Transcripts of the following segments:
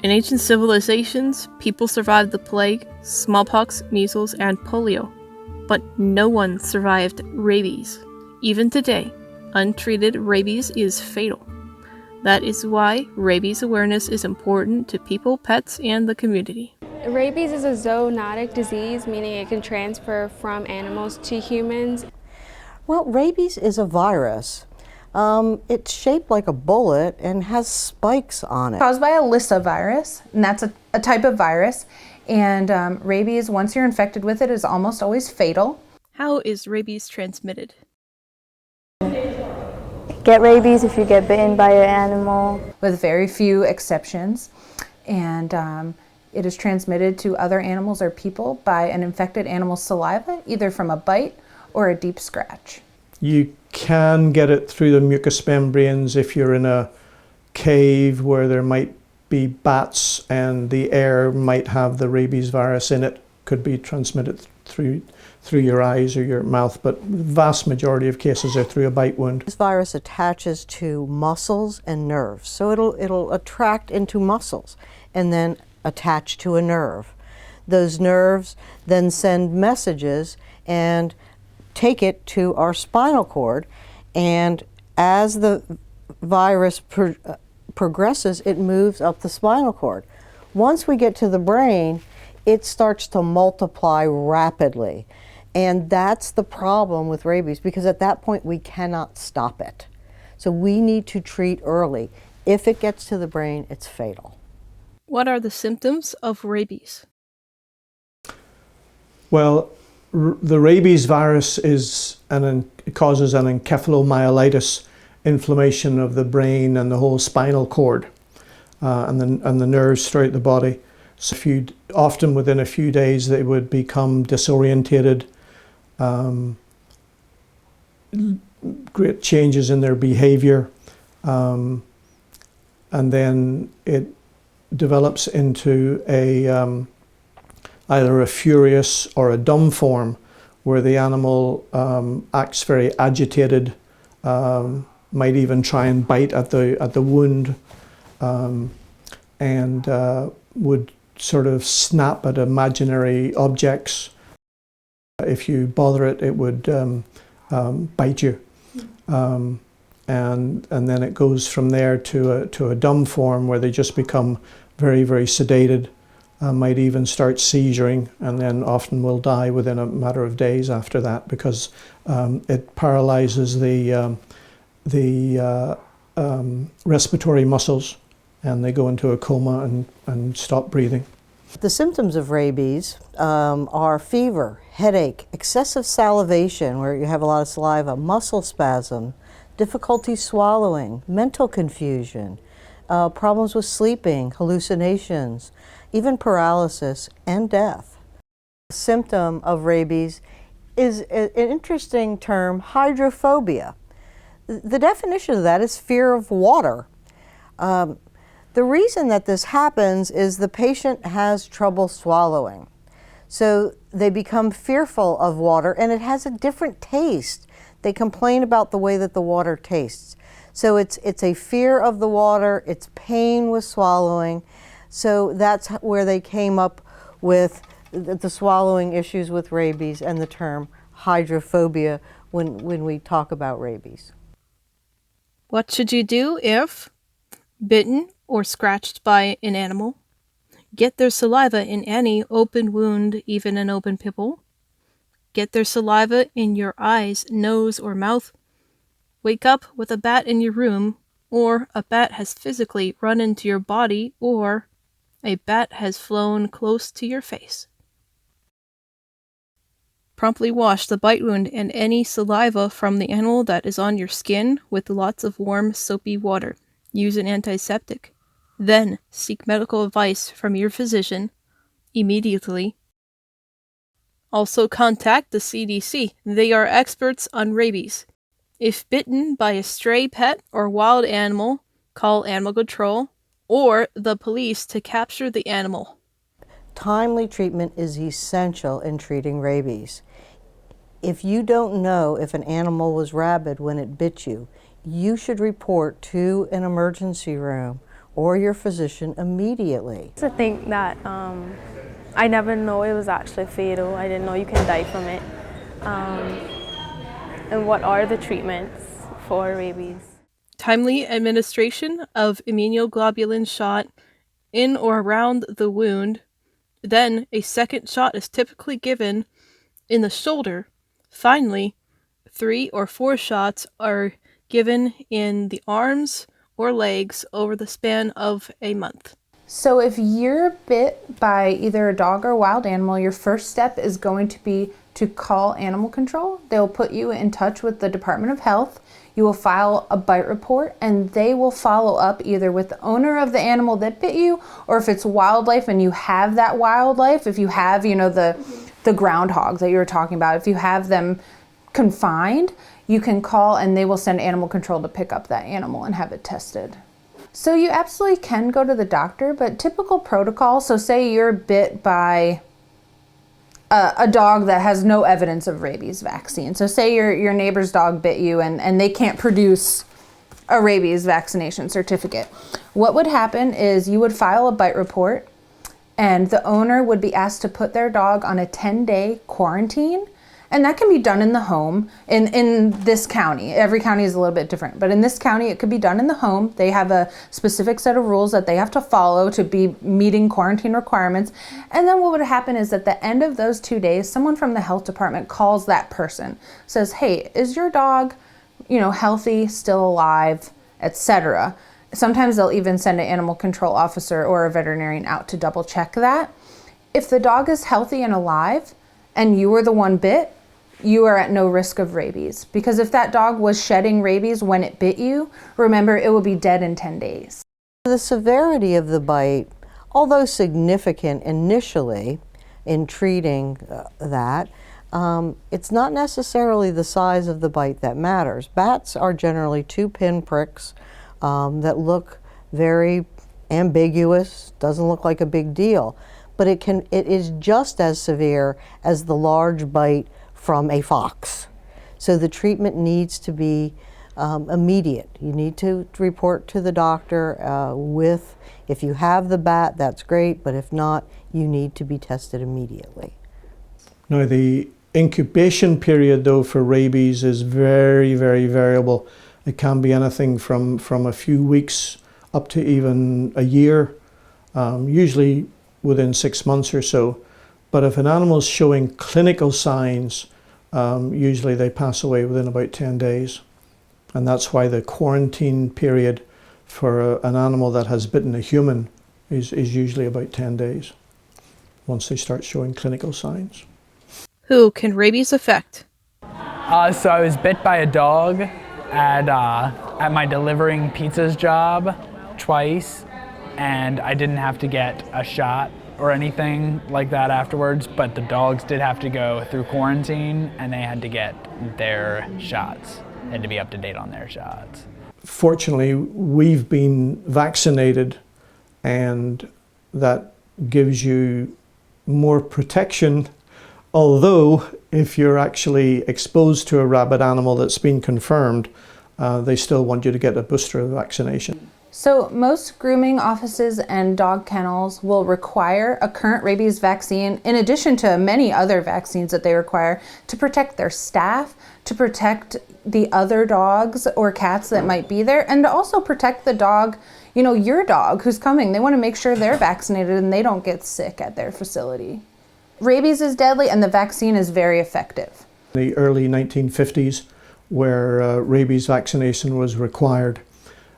In ancient civilizations, people survived the plague, smallpox, measles, and polio. But no one survived rabies. Even today, untreated rabies is fatal. That is why rabies awareness is important to people, pets, and the community. Rabies is a zoonotic disease, meaning it can transfer from animals to humans. Well, rabies is a virus. It's shaped like a bullet and has spikes on it. Caused by a Lissa virus, and that's a type of virus. And rabies, once you're infected with it, is almost always fatal. How is rabies transmitted? Get rabies if you get bitten by an animal. With very few exceptions. And it is transmitted to other animals or people by an infected animal's saliva, either from a bite or a deep scratch. You can get it through the mucous membranes if you're in a cave where there might be bats and the air might have the rabies virus in it. Could be transmitted through your eyes or your mouth, but the vast majority of cases are through a bite wound. This virus attaches to muscles and nerves, so it'll attract into muscles and then attach to a nerve. Those nerves then send messages and take it to our spinal cord, and as the virus progresses, it moves up the spinal cord. Once we get to the brain, it starts to multiply rapidly. And that's the problem with rabies, because at that point we cannot stop it. So we need to treat early. If it gets to the brain, it's fatal. What are the symptoms of rabies? Well, the rabies virus causes an encephalomyelitis, inflammation of the brain and the whole spinal cord and the nerves throughout the body. So often within a few days they would become disorientated, great changes in their behavior, and then it develops into either a furious or a dumb form, where the animal acts very agitated, might even try and bite at the wound, and would sort of snap at imaginary objects. If you bother it, it would bite you. And then it goes from there to a dumb form, where they just become very, very sedated, might even start seizuring, and then often will die within a matter of days after that, because it paralyzes the respiratory muscles, and they go into a coma and stop breathing. The symptoms of rabies are fever, headache, excessive salivation, where you have a lot of saliva, muscle spasm, difficulty swallowing, mental confusion, problems with sleeping, hallucinations, even paralysis, and death. The symptom of rabies is an interesting term, hydrophobia. The definition of that is fear of water. The reason that this happens is the patient has trouble swallowing. So they become fearful of water, and it has a different taste. They complain about the way that the water tastes. So it's a fear of the water, it's pain with swallowing. So that's where they came up with the swallowing issues with rabies and the term hydrophobia when we talk about rabies. What should you do if bitten or scratched by an animal? Get their saliva in any open wound, even an open pimple. Get their saliva in your eyes, nose, or mouth. Wake up with a bat in your room, or a bat has physically run into your body, or a bat has flown close to your face. Promptly wash the bite wound and any saliva from the animal that is on your skin with lots of warm, soapy water. Use an antiseptic. Then seek medical advice from your physician immediately. Also contact the CDC. They are experts on rabies. If bitten by a stray pet or wild animal, call animal control or the police to capture the animal. Timely treatment is essential in treating rabies. If you don't know if an animal was rabid when it bit you, you should report to an emergency room or your physician immediately. To think that I never know it was actually fatal. I didn't know you can die from it. And what are the treatments for rabies? Timely administration of immunoglobulin shot in or around the wound. Then a second shot is typically given in the shoulder. Finally, 3 or 4 shots are given in the arms or legs over the span of a month. So if you're bit by either a dog or a wild animal, your first step is going to be to call animal control. They'll put you in touch with the Department of Health. You will file a bite report, and they will follow up either with the owner of the animal that bit you, or if it's wildlife and you have that wildlife, if you have, you know, the groundhog that you were talking about, if you have them confined, you can call and they will send animal control to pick up that animal and have it tested. So you absolutely can go to the doctor, but typical protocol, so say you're bit by a dog that has no evidence of rabies vaccine. So say your neighbor's dog bit you and they can't produce a rabies vaccination certificate. What would happen is you would file a bite report, and the owner would be asked to put their dog on a 10-day quarantine. And that can be done in the home in this county. Every county is a little bit different, but in this county, it could be done in the home. They have a specific set of rules that they have to follow to be meeting quarantine requirements. And then what would happen is at the end of those 2 days, someone from the health department calls that person, says, hey, is your dog, you know, healthy, still alive, etc. Sometimes they'll even send an animal control officer or a veterinarian out to double check that. If the dog is healthy and alive and you were the one bit, you are at no risk of rabies. Because if that dog was shedding rabies when it bit you, remember, it will be dead in 10 days. The severity of the bite, although significant initially in treating that, it's not necessarily the size of the bite that matters. Bats are generally 2 pinpricks that look very ambiguous, doesn't look like a big deal, but it is just as severe as the large bite from a fox. So the treatment needs to be immediate. You need to report to the doctor if you have the bat, that's great, but if not, you need to be tested immediately. Now the incubation period though for rabies is very, very variable. It can be anything from a few weeks up to even a year, usually within 6 months or so. But if an animal is showing clinical signs, usually they pass away within about 10 days. And that's why the quarantine period for an animal that has bitten a human is usually about 10 days, once they start showing clinical signs. Who can rabies affect? So I was bit by a dog at my delivering pizzas job twice, and I didn't have to get a shot or anything like that afterwards, but the dogs did have to go through quarantine and they had to get their shots. They had to be up to date on their shots. Fortunately, we've been vaccinated, and that gives you more protection, although if you're actually exposed to a rabid animal that's been confirmed, they still want you to get a booster vaccination. So most grooming offices and dog kennels will require a current rabies vaccine in addition to many other vaccines that they require to protect their staff, to protect the other dogs or cats that might be there, and to also protect the dog, you know, your dog who's coming. They want to make sure they're vaccinated and they don't get sick at their facility. Rabies is deadly and the vaccine is very effective. In the early 1950s, where rabies vaccination was required.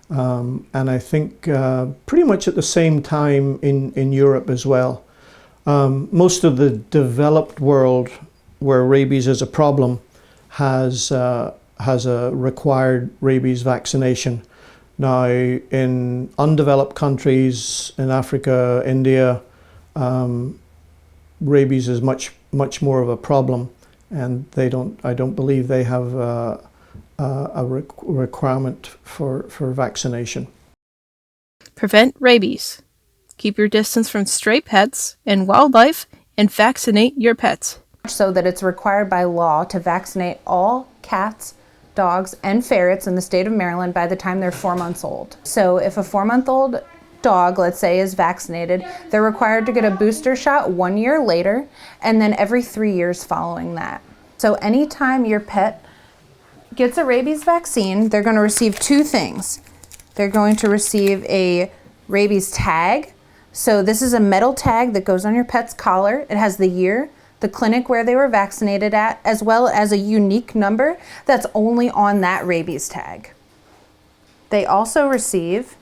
And I think pretty much at the same time in Europe as well. Most of the developed world where rabies is a problem has a required rabies vaccination. Now in undeveloped countries in Africa, India, rabies is much more of a problem, and I don't believe they have a requirement for vaccination. Prevent rabies. Keep your distance from stray pets and wildlife, and vaccinate your pets. So that it's required by law to vaccinate all cats, dogs, and ferrets in the state of Maryland by the time they're 4 months old. So if a 4-month-old dog, let's say, is vaccinated, they're required to get a booster shot 1 year later and then every 3 years following that. So anytime your pet gets a rabies vaccine, they're going to receive two things. They're going to receive a rabies tag. So this is a metal tag that goes on your pet's collar. It has the year, the clinic where they were vaccinated at, as well as a unique number that's only on that rabies tag. They also receive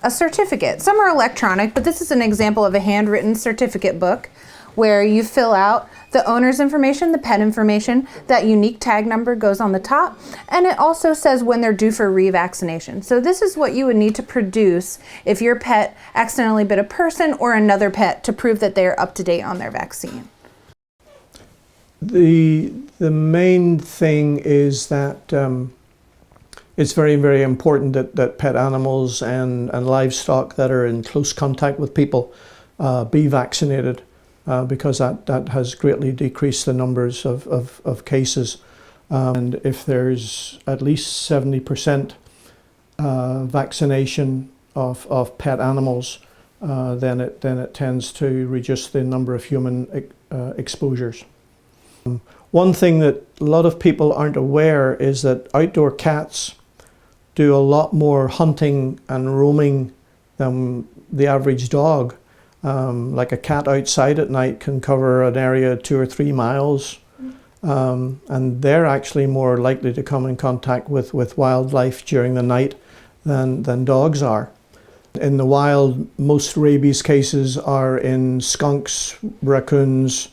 a certificate. Some are electronic, but this is an example of a handwritten certificate book where you fill out the owner's information, the pet information, that unique tag number goes on the top, and it also says when they're due for revaccination. So this is what you would need to produce if your pet accidentally bit a person or another pet to prove that they're up to date on their vaccine. The main thing is that it's very, very important that pet animals and livestock that are in close contact with people be vaccinated. Because that has greatly decreased the numbers of cases. And if there's at least 70% vaccination of pet animals, then it tends to reduce the number of human exposures. One thing that a lot of people aren't aware is that outdoor cats do a lot more hunting and roaming than the average dog. Like a cat outside at night can cover an area 2 or 3 miles, and they're actually more likely to come in contact with wildlife during the night than dogs are. In the wild, most rabies cases are in skunks, raccoons,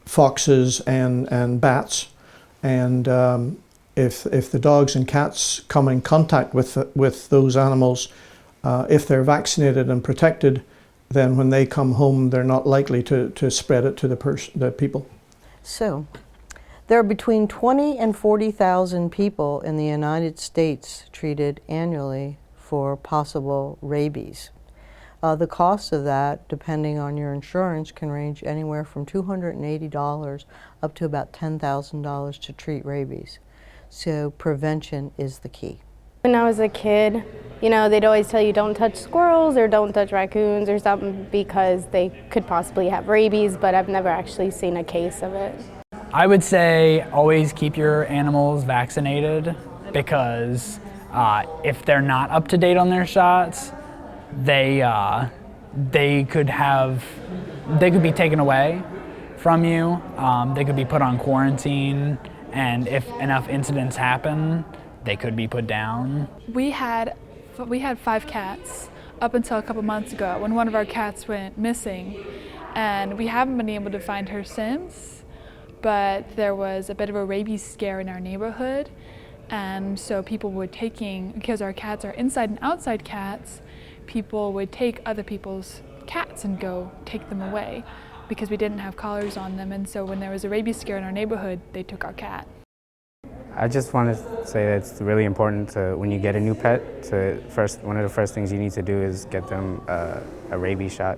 foxes, and bats. And if the dogs and cats come in contact with those animals, if they're vaccinated and protected, then when they come home, they're not likely to spread it to the people. So, there are between 20 and 40,000 people in the United States treated annually for possible rabies. The cost of that, depending on your insurance, can range anywhere from $280 up to about $10,000 to treat rabies. So prevention is the key. When I was a kid, you know, they'd always tell you don't touch squirrels or don't touch raccoons or something because they could possibly have rabies, but I've never actually seen a case of it. I would say always keep your animals vaccinated because if they're not up to date on their shots, they could be taken away from you. They could be put on quarantine, and if enough incidents happen, they could be put down. We had 5 cats up until a couple months ago when one of our cats went missing, and we haven't been able to find her since, but there was a bit of a rabies scare in our neighborhood, and so people were because our cats are inside and outside cats, people would take other people's cats and go take them away because we didn't have collars on them, and so when there was a rabies scare in our neighborhood, they took our cat. I just want to say that it's really important when you get a new pet, one of the first things you need to do is get them a rabies shot.